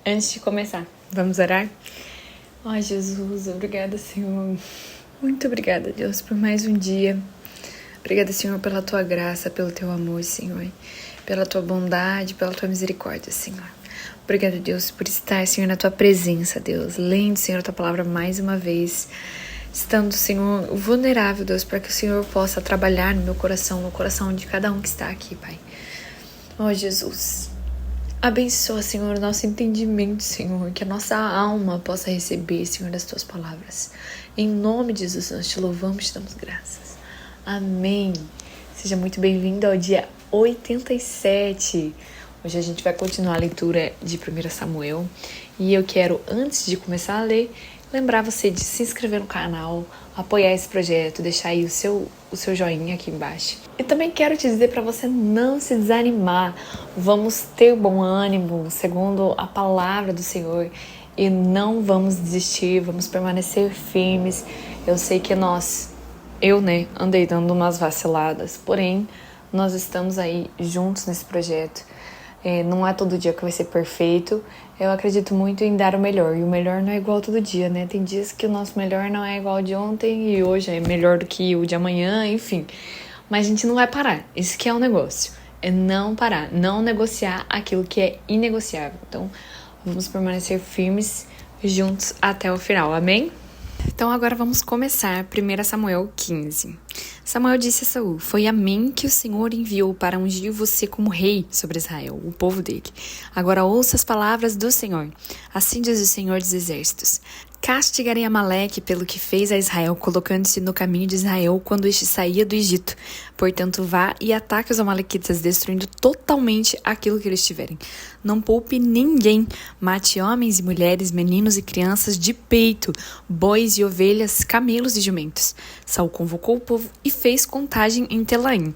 Antes de começar, vamos orar? Ai, Jesus, obrigada, Senhor. Muito obrigada, Deus, por mais um dia. Obrigada, Senhor, pela Tua graça, pelo Teu amor, Senhor. Pela Tua bondade, pela Tua misericórdia, Senhor. Obrigada, Deus, por estar, Senhor, na Tua presença, Deus. Lendo, Senhor, a Tua palavra mais uma vez. Estando, Senhor, vulnerável, Deus, para que o Senhor possa trabalhar no meu coração, no coração de cada um que está aqui, Pai. Ó, Jesus, abençoa, Senhor, o nosso entendimento, Senhor, que a nossa alma possa receber, Senhor, das Tuas palavras. Em nome de Jesus, nós te louvamos e te damos graças. Amém. Seja muito bem-vindo ao dia 87. Hoje a gente vai continuar a leitura de 1 Samuel. E eu quero, antes de começar a ler, lembrar você de se inscrever no canal, apoiar esse projeto, deixar aí o seu joinha aqui embaixo. E também quero te dizer para você não se desanimar. Vamos ter bom ânimo, segundo a palavra do Senhor, e não vamos desistir, vamos permanecer firmes. Eu sei que eu andei dando umas vaciladas, porém, nós estamos aí juntos nesse projeto. Não é todo dia que vai ser perfeito. Eu acredito muito em dar o melhor. E o melhor não é igual todo dia, né? Tem dias que o nosso melhor não é igual ao de ontem e hoje é melhor do que o de amanhã, enfim. Mas a gente não vai parar. Isso que é um negócio. É não parar, não negociar aquilo que é inegociável. Então, vamos permanecer firmes juntos até o final. Amém? Então agora vamos começar 1 Samuel 15. Samuel disse a Saul: foi a mim que o Senhor enviou para ungir você como rei sobre Israel, o povo dele. Agora ouça as palavras do Senhor. Assim diz o Senhor dos Exércitos: castigarei Amaleque pelo que fez a Israel, colocando-se no caminho de Israel quando este saía do Egito. Portanto, vá e ataque os amalequitas, destruindo totalmente aquilo que eles tiverem. Não poupe ninguém. Mate homens e mulheres, meninos e crianças de peito, bois e ovelhas, camelos e jumentos. Saul convocou o povo e fez contagem em Telaim.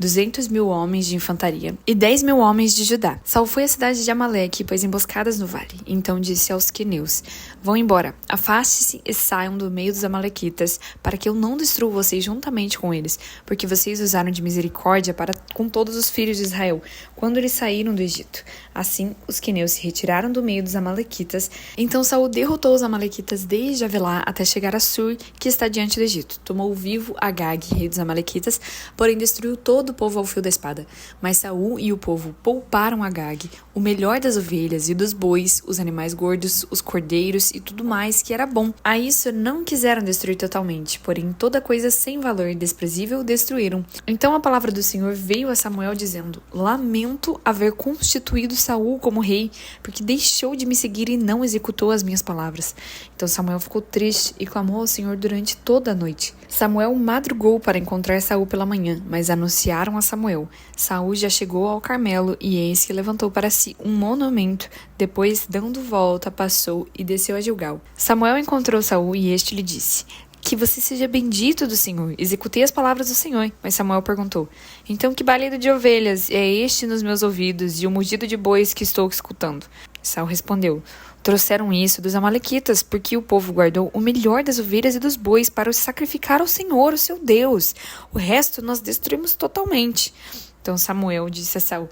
200.000 homens de infantaria e 10.000 homens de Judá. Saul foi à cidade de Amaleque e pôs emboscadas no vale. Então disse aos queneus: vão embora, afaste-se e saiam do meio dos amalequitas, para que eu não destrua vocês juntamente com eles, porque vocês usaram de misericórdia para com todos os filhos de Israel, quando eles saíram do Egito. Assim, os queneus se retiraram do meio dos amalequitas. Então Saul derrotou os amalequitas desde Avelá até chegar a Sur, que está diante do Egito. Tomou vivo Agag, rei dos amalequitas, porém destruiu todo o povo ao fio da espada. Mas Saul e o povo pouparam Agag, o melhor das ovelhas e dos bois, os animais gordos, os cordeiros e tudo mais que era bom. A isso não quiseram destruir totalmente, porém toda coisa sem valor e desprezível destruíram. Então a palavra do Senhor veio a Samuel dizendo: lamento haver constituído Saul como rei, porque deixou de me seguir e não executou as minhas palavras. Então Samuel ficou triste e clamou ao Senhor durante toda a noite. Samuel madrugou para encontrar Saul pela manhã, mas anunciaram a Samuel: Saul já chegou ao Carmelo, e eis que levantou para si um monumento. Depois, dando volta, passou e desceu a Gilgal. Samuel encontrou Saul e este lhe disse: que você seja bendito do Senhor. Executei as palavras do Senhor. Mas Samuel perguntou: então que balido de ovelhas é este nos meus ouvidos e o mugido de bois que estou escutando? Saul respondeu: trouxeram isso dos amalequitas, porque o povo guardou o melhor das ovelhas e dos bois para os sacrificar ao Senhor, o seu Deus. O resto nós destruímos totalmente. Então Samuel disse a Saul: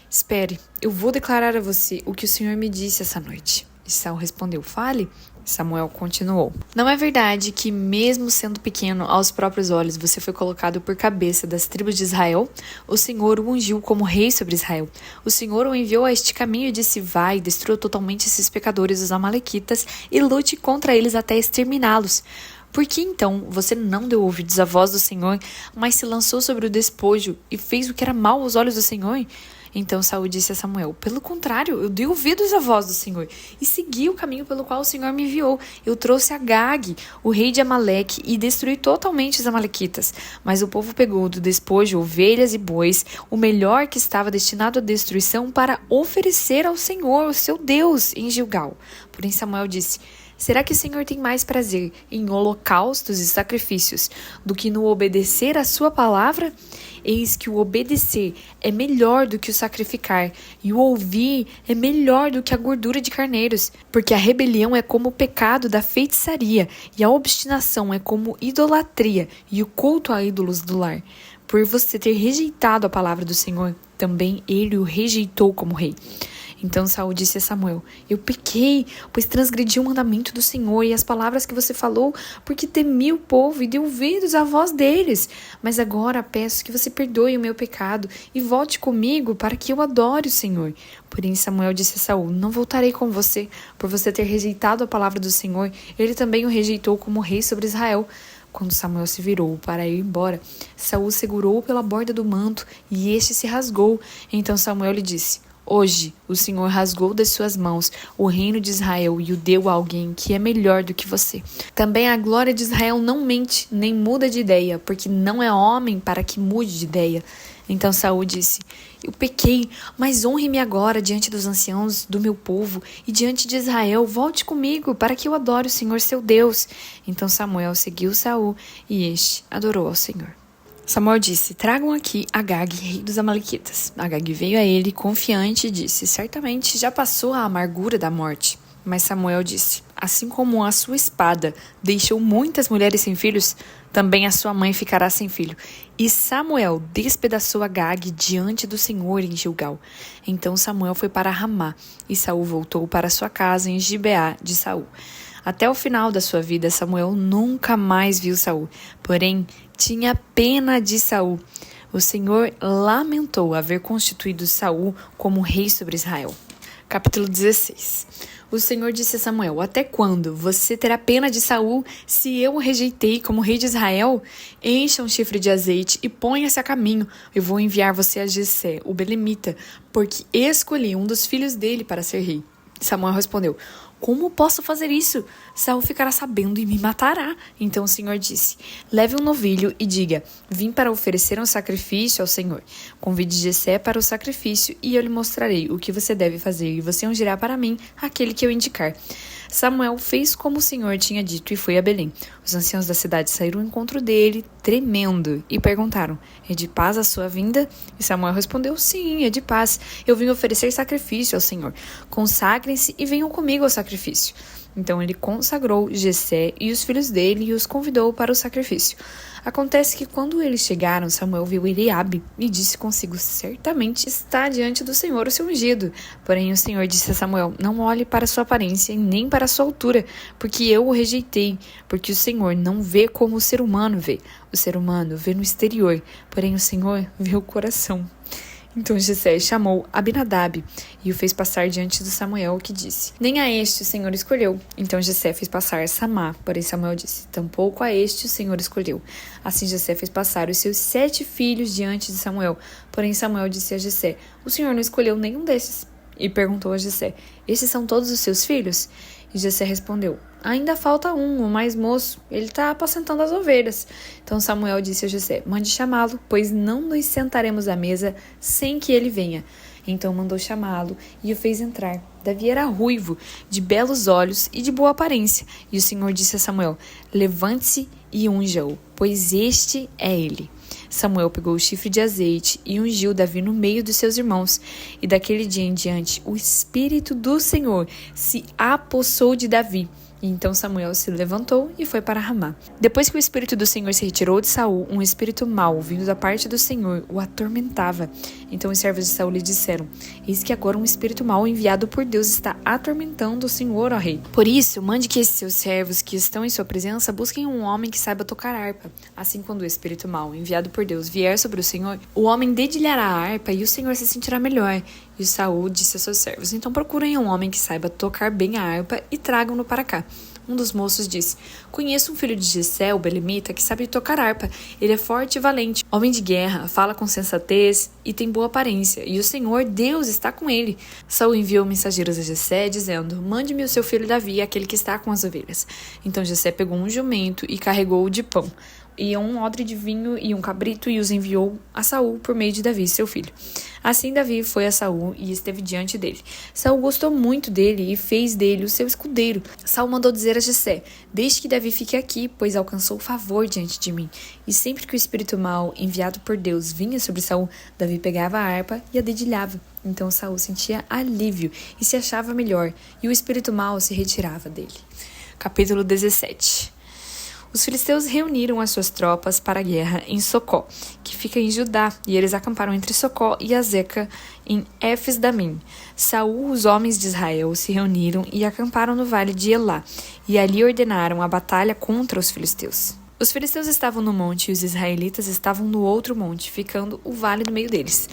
espere, eu vou declarar a você o que o Senhor me disse essa noite. E Saul respondeu: fale. Samuel continuou: não é verdade que, mesmo sendo pequeno aos próprios olhos, você foi colocado por cabeça das tribos de Israel? O Senhor o ungiu como rei sobre Israel. O Senhor o enviou a este caminho e disse: vai, destrua totalmente esses pecadores, os amalequitas, e lute contra eles até exterminá-los. Por que então você não deu ouvidos à voz do Senhor, mas se lançou sobre o despojo e fez o que era mal aos olhos do Senhor? Então Saul disse a Samuel: pelo contrário, eu dei ouvidos à voz do Senhor e segui o caminho pelo qual o Senhor me enviou. Eu trouxe Agag, o rei de Amaleque, e destruí totalmente os amalequitas. Mas o povo pegou do despojo ovelhas e bois, o melhor que estava destinado à destruição, para oferecer ao Senhor, o seu Deus, em Gilgal. Porém Samuel disse: será que o Senhor tem mais prazer em holocaustos e sacrifícios do que no obedecer à sua palavra? Eis que o obedecer é melhor do que o sacrificar, e o ouvir é melhor do que a gordura de carneiros, porque a rebelião é como o pecado da feitiçaria, e a obstinação é como idolatria e o culto a ídolos do lar. Por você ter rejeitado a palavra do Senhor, também ele o rejeitou como rei. Então Saul disse a Samuel: Eu pequei, pois transgredi o mandamento do Senhor e as palavras que você falou, porque temi o povo e dei ouvidos à voz deles. Mas agora peço que você perdoe o meu pecado e volte comigo para que eu adore o Senhor. Porém Samuel disse a Saul: Não voltarei com você, por você ter rejeitado a palavra do Senhor. Ele também o rejeitou como rei sobre Israel. Quando Samuel se virou para ir embora, Saul segurou-o pela borda do manto e este se rasgou. Então Samuel lhe disse: Hoje o Senhor rasgou das suas mãos o reino de Israel e o deu a alguém que é melhor do que você. Também a glória de Israel não mente, nem muda de ideia, porque não é homem para que mude de ideia. Então Saul disse: Eu pequei, mas honre-me agora diante dos anciãos do meu povo e diante de Israel. Volte comigo para que eu adore o Senhor seu Deus. Então Samuel seguiu Saul e este adorou ao Senhor. Samuel disse: Tragam aqui Agag, rei dos Amalequitas. Agag veio a ele confiante e disse: Certamente já passou a amargura da morte. Mas Samuel disse: Assim como a sua espada deixou muitas mulheres sem filhos, também a sua mãe ficará sem filho. E Samuel despedaçou Agag diante do Senhor em Gilgal. Então Samuel foi para Ramá, e Saul voltou para sua casa em Gibeá de Saul. Até o final da sua vida, Samuel nunca mais viu Saul, porém tinha pena de Saul. O Senhor lamentou haver constituído Saul como rei sobre Israel. Capítulo 16. O Senhor disse a Samuel: Até quando você terá pena de Saul, se eu o rejeitei como rei de Israel? Encha um chifre de azeite e ponha-se a caminho. Eu vou enviar você a Jessé, o belemita, porque escolhi um dos filhos dele para ser rei. Samuel respondeu: Como posso fazer isso? Saul ficará sabendo e me matará. Então o Senhor disse: Leve um novilho e diga: Vim para oferecer um sacrifício ao Senhor. Convide Jessé para o sacrifício e eu lhe mostrarei o que você deve fazer e você ungirá para mim aquele que eu indicar. Samuel fez como o Senhor tinha dito e foi a Belém. Os anciãos da cidade saíram ao encontro dele, tremendo, e perguntaram: É de paz a sua vinda? E Samuel respondeu: Sim, é de paz. Eu vim oferecer sacrifício ao Senhor. Consagrem-se e venham comigo ao sacrifício. Então ele consagrou Jessé e os filhos dele e os convidou para o sacrifício. Acontece que quando eles chegaram, Samuel viu Eliabe e disse consigo: Certamente está diante do Senhor o seu ungido. Porém o Senhor disse a Samuel: Não olhe para sua aparência e nem para sua altura, porque eu o rejeitei. Porque o Senhor não vê como o ser humano vê. O ser humano vê no exterior, porém o Senhor vê o coração. Então Jessé chamou Abinadab e o fez passar diante do Samuel, que disse: Nem a este o Senhor escolheu. Então Jessé fez passar Samá, porém Samuel disse: Tampouco a este o Senhor escolheu. Assim Jessé fez passar os seus 7 filhos diante de Samuel. Porém Samuel disse a Jessé: O Senhor não escolheu nenhum desses. E perguntou a Jessé: Esses são todos os seus filhos? E Jessé respondeu: Ainda falta um, o mais moço. Ele está apacentando as ovelhas. Então Samuel disse a Jessé: Mande chamá-lo, pois não nos sentaremos à mesa sem que ele venha. Então mandou chamá-lo e o fez entrar. Davi era ruivo, de belos olhos e de boa aparência. E o Senhor disse a Samuel: Levante-se e unja-o, pois este é ele. Samuel pegou o chifre de azeite e ungiu Davi no meio dos seus irmãos. E daquele dia em diante, o Espírito do Senhor se apossou de Davi. E então Samuel se levantou e foi para Ramá. Depois que o Espírito do Senhor se retirou de Saul, um espírito mau, vindo da parte do Senhor, o atormentava. Então os servos de Saul lhe disseram: Eis que agora um espírito mau enviado por Deus está atormentando o Senhor, ó rei. Por isso, mande que esses seus servos que estão em sua presença busquem um homem que saiba tocar harpa. Assim, quando o espírito mau, enviado por Deus, vier sobre o Senhor, o homem dedilhará a harpa e o Senhor se sentirá melhor. E Saul disse a seus servos: Então procurem um homem que saiba tocar bem a harpa e tragam-no para cá. Um dos moços disse: Conheço um filho de Jessé, o belemita, que sabe tocar harpa. Ele é forte e valente, homem de guerra, fala com sensatez e tem boa aparência. E o Senhor, Deus, está com ele. Saul enviou mensageiros a Jessé, dizendo: Mande-me o seu filho Davi, aquele que está com as ovelhas. Então Jessé pegou um jumento e carregou-o de pão, e um odre de vinho e um cabrito, e os enviou a Saul por meio de Davi, seu filho. Assim Davi foi a Saul e esteve diante dele. Saul gostou muito dele e fez dele o seu escudeiro. Saul mandou dizer a Jessé: Deixe que Davi fique aqui, pois alcançou favor diante de mim. E sempre que o espírito mau, enviado por Deus, vinha sobre Saul, Davi pegava a harpa e a dedilhava. Então Saul sentia alívio e se achava melhor, e o espírito mau se retirava dele. Capítulo 17. Os filisteus reuniram as suas tropas para a guerra em Socó, que fica em Judá, e eles acamparam entre Socó e Azeca, em Éfes-Damim. Saul, os homens de Israel, se reuniram e acamparam no vale de Elá, e ali ordenaram a batalha contra os filisteus. Os filisteus estavam no monte e os israelitas estavam no outro monte, ficando o vale no meio deles.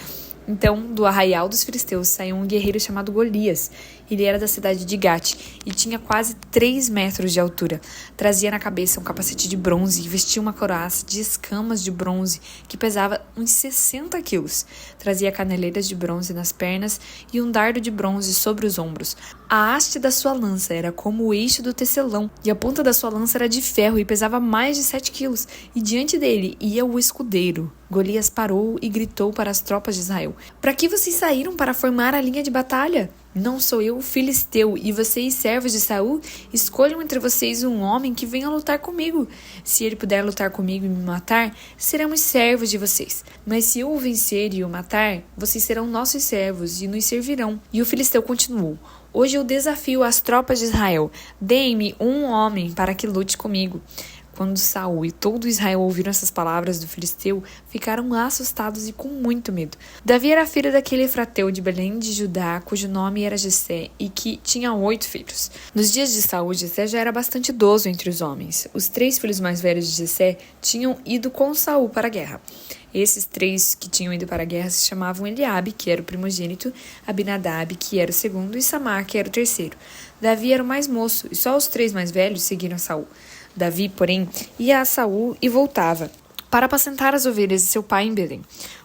Então, do arraial dos filisteus saiu um guerreiro chamado Golias. Ele era da cidade de Gate e tinha quase 3 metros de altura. Trazia na cabeça um capacete de bronze e vestia uma couraça de escamas de bronze que pesava uns 60 quilos. Trazia caneleiras de bronze nas pernas e um dardo de bronze sobre os ombros. A haste da sua lança era como o eixo do tecelão e a ponta da sua lança era de ferro e pesava mais de 7 quilos. E diante dele ia o escudeiro. Golias parou e gritou para as tropas de Israel: "Para que vocês saíram para formar a linha de batalha? Não sou eu o filisteu, e vocês, servos de Saul, escolham entre vocês um homem que venha lutar comigo. Se ele puder lutar comigo e me matar, seremos servos de vocês. Mas se eu o vencer e o matar, vocês serão nossos servos e nos servirão." E o filisteu continuou: "Hoje eu desafio as tropas de Israel. Deem-me um homem para que lute comigo." Quando Saul e todo Israel ouviram essas palavras do filisteu, ficaram assustados e com muito medo. Davi era filho daquele efrateu de Belém de Judá, cujo nome era Jessé, e que tinha 8 filhos. Nos dias de Saul, Jessé já era bastante idoso entre os homens. Os 3 filhos mais velhos de Jessé tinham ido com Saul para a guerra. Esses 3 que tinham ido para a guerra se chamavam Eliabe, que era o primogênito, Abinadab, que era o segundo, e Samar, que era o terceiro. Davi era o mais moço, e só os 3 mais velhos seguiram Saul. Davi, porém, ia a Saul e voltava para apacentar as ovelhas de seu pai em Belém.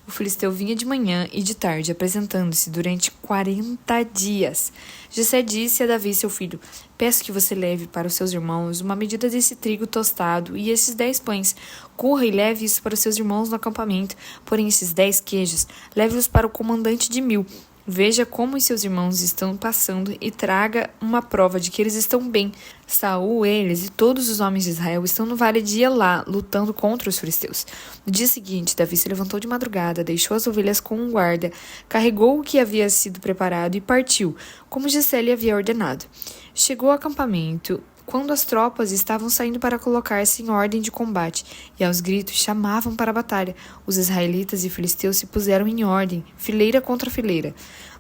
O filisteu vinha de manhã e de tarde, apresentando-se durante 40 dias. Jessé disse a Davi, seu filho: "Peço que você leve para os seus irmãos uma medida desse trigo tostado e esses 10 pães. Corra e leve isso para os seus irmãos no acampamento. Porém, esses 10 queijos, leve-os para o comandante de 1000. Veja como os seus irmãos estão passando e traga uma prova de que eles estão bem. Saul, eles e todos os homens de Israel estão no vale de Elá, lutando contra os filisteus." No dia seguinte, Davi se levantou de madrugada, deixou as ovelhas com um guarda, carregou o que havia sido preparado e partiu, como Jessé lhe havia ordenado. Chegou ao acampamento quando as tropas estavam saindo para colocar-se em ordem de combate, e aos gritos chamavam para a batalha. Os israelitas e filisteus se puseram em ordem, fileira contra fileira.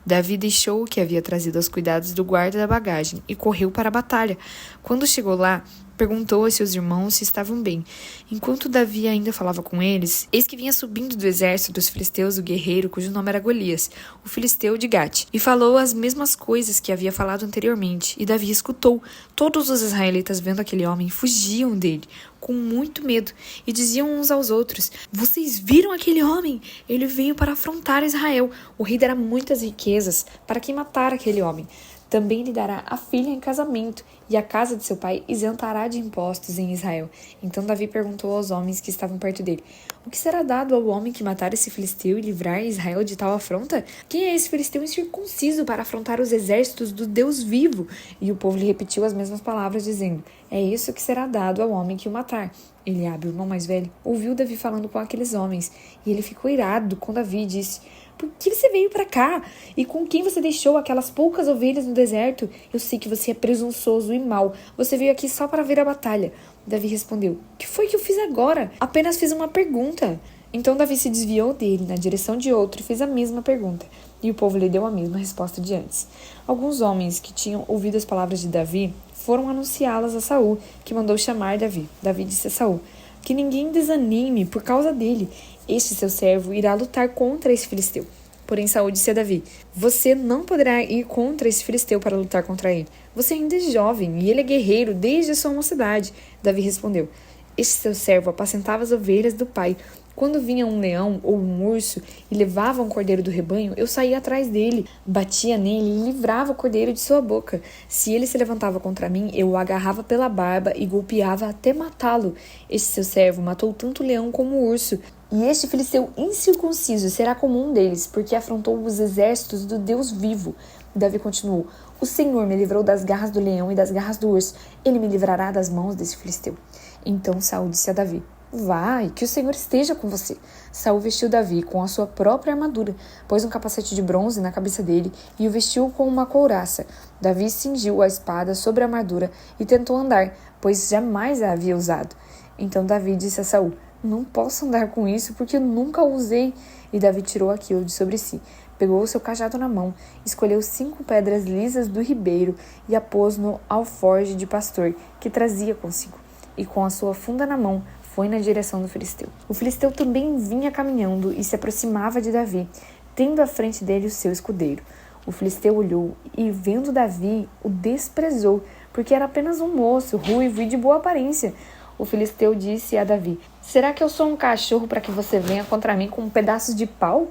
Davi deixou o que havia trazido aos cuidados do guarda da bagagem e correu para a batalha. Quando chegou lá, perguntou a seus irmãos se estavam bem. Enquanto Davi ainda falava com eles, eis que vinha subindo do exército dos filisteus o guerreiro cujo nome era Golias, o filisteu de Gate, e falou as mesmas coisas que havia falado anteriormente, e Davi escutou. Todos os israelitas, vendo aquele homem, fugiam dele, com muito medo, e diziam uns aos outros: "Vocês viram aquele homem? Ele veio para afrontar Israel. O rei dará muitas riquezas para quem matar aquele homem. Também lhe dará a filha em casamento, e a casa de seu pai isentará de impostos em Israel." Então Davi perguntou aos homens que estavam perto dele: "O que será dado ao homem que matar esse filisteu e livrar Israel de tal afronta? Quem é esse filisteu incircunciso para afrontar os exércitos do Deus vivo?" E o povo lhe repetiu as mesmas palavras, dizendo: "É isso que será dado ao homem que o matar." Eliabe, o irmão mais velho, ouviu Davi falando com aqueles homens, e ele ficou irado com Davi e disse: "Por que você veio para cá? E com quem você deixou aquelas poucas ovelhas no deserto? Eu sei que você é presunçoso e mau. Você veio aqui só para ver a batalha." Davi respondeu: "O que foi que eu fiz agora? Apenas fiz uma pergunta." Então Davi se desviou dele na direção de outro e fez a mesma pergunta. E o povo lhe deu a mesma resposta de antes. Alguns homens que tinham ouvido as palavras de Davi foram anunciá-las a Saul, que mandou chamar Davi. Davi disse a Saul: "Que ninguém desanime por causa dele. Este seu servo irá lutar contra esse filisteu." Porém Saul disse a Davi: "Você não poderá ir contra esse filisteu para lutar contra ele. Você ainda é jovem e ele é guerreiro desde a sua mocidade." Davi respondeu: "Este seu servo apacentava as ovelhas do pai. Quando vinha um leão ou um urso e levava um cordeiro do rebanho, eu saía atrás dele, batia nele e livrava o cordeiro de sua boca. Se ele se levantava contra mim, eu o agarrava pela barba e golpeava até matá-lo. Este seu servo matou tanto o leão como o urso. E este filisteu incircunciso será como um deles, porque afrontou os exércitos do Deus vivo." Davi continuou: "O Senhor me livrou das garras do leão e das garras do urso. Ele me livrará das mãos desse filisteu." Então Saul disse a Davi: "Vai, que o Senhor esteja com você." Saul vestiu Davi com a sua própria armadura, pôs um capacete de bronze na cabeça dele e o vestiu com uma couraça. Davi cingiu a espada sobre a armadura e tentou andar, pois jamais a havia usado. Então Davi disse a Saul: não posso andar com isso, porque eu nunca o usei. E Davi tirou aquilo de sobre si. Pegou o seu cajado na mão, escolheu 5 pedras lisas do ribeiro e a pôs no alforje de pastor que trazia consigo. E com a sua funda na mão, foi na direção do filisteu. O filisteu também vinha caminhando e se aproximava de Davi, tendo à frente dele o seu escudeiro. O filisteu olhou e, vendo Davi, o desprezou, porque era apenas um moço, ruivo e de boa aparência. O filisteu disse a Davi: será que eu sou um cachorro para que você venha contra mim com um pedaço de pau?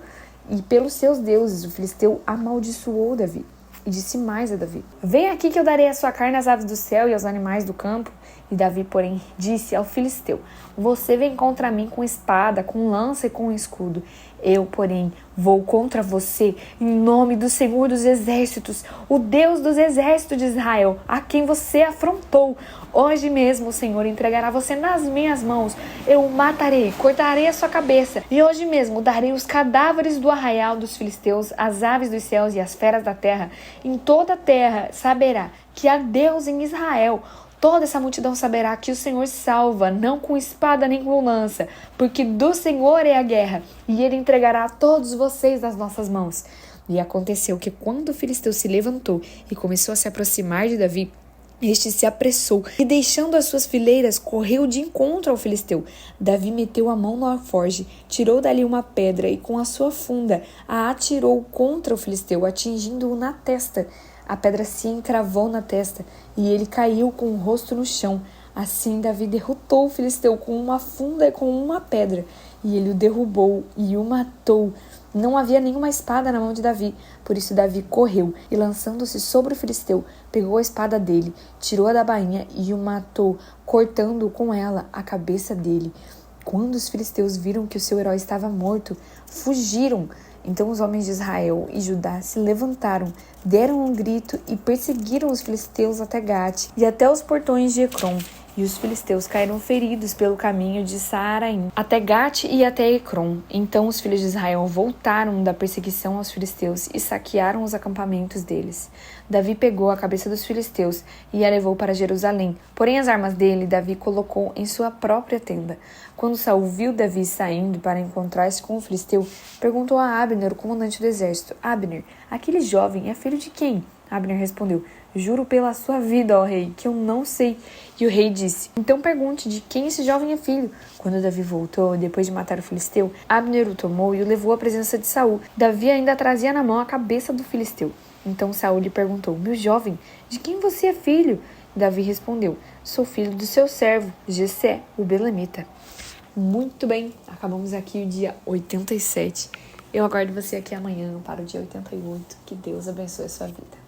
E pelos seus deuses, o filisteu amaldiçoou Davi. E disse mais a Davi: vem aqui que eu darei a sua carne às aves do céu e aos animais do campo. E Davi, porém, disse ao filisteu: você vem contra mim com espada, com lança e com escudo. Eu, porém, vou contra você em nome do Senhor dos Exércitos, o Deus dos exércitos de Israel, a quem você afrontou. Hoje mesmo o Senhor entregará você nas minhas mãos. Eu o matarei, cortarei a sua cabeça. E hoje mesmo darei os cadáveres do arraial dos filisteus, as aves dos céus e as feras da terra. Em toda a terra saberá que há Deus em Israel. Toda essa multidão saberá que o Senhor salva, não com espada nem com lança, porque do Senhor é a guerra, e ele entregará a todos vocês nas nossas mãos. E aconteceu que quando o filisteu se levantou e começou a se aproximar de Davi, este se apressou e, deixando as suas fileiras, correu de encontro ao filisteu. Davi meteu a mão no alforje, tirou dali uma pedra e com a sua funda a atirou contra o filisteu, atingindo-o na testa. A pedra se encravou na testa e ele caiu com o rosto no chão. Assim Davi derrotou o filisteu com uma funda e com uma pedra, e ele o derrubou e o matou. Não havia nenhuma espada na mão de Davi, por isso Davi correu e, lançando-se sobre o filisteu, pegou a espada dele, tirou-a da bainha e o matou, cortando com ela a cabeça dele. Quando os filisteus viram que o seu herói estava morto, fugiram. Então os homens de Israel e Judá se levantaram, deram um grito e perseguiram os filisteus até Gate e até os portões de Ecrom. E os filisteus caíram feridos pelo caminho de Saaraim, até Gate e até Ecrom. Então os filhos de Israel voltaram da perseguição aos filisteus e saquearam os acampamentos deles. Davi pegou a cabeça dos filisteus e a levou para Jerusalém. Porém as armas dele Davi colocou em sua própria tenda. Quando Saul viu Davi saindo para encontrar-se com o filisteu, perguntou a Abner, o comandante do exército: Abner, aquele jovem é filho de quem? Abner respondeu: juro pela sua vida, ó rei, que eu não sei. E o rei disse: então pergunte de quem esse jovem é filho. Quando Davi voltou, depois de matar o filisteu, Abner o tomou e o levou à presença de Saul. Davi ainda trazia na mão a cabeça do filisteu. Então Saul lhe perguntou: meu jovem, de quem você é filho? Davi respondeu: sou filho do seu servo, Jessé, o belemita. Muito bem, acabamos aqui o dia 87. Eu aguardo você aqui amanhã para o dia 88. Que Deus abençoe a sua vida.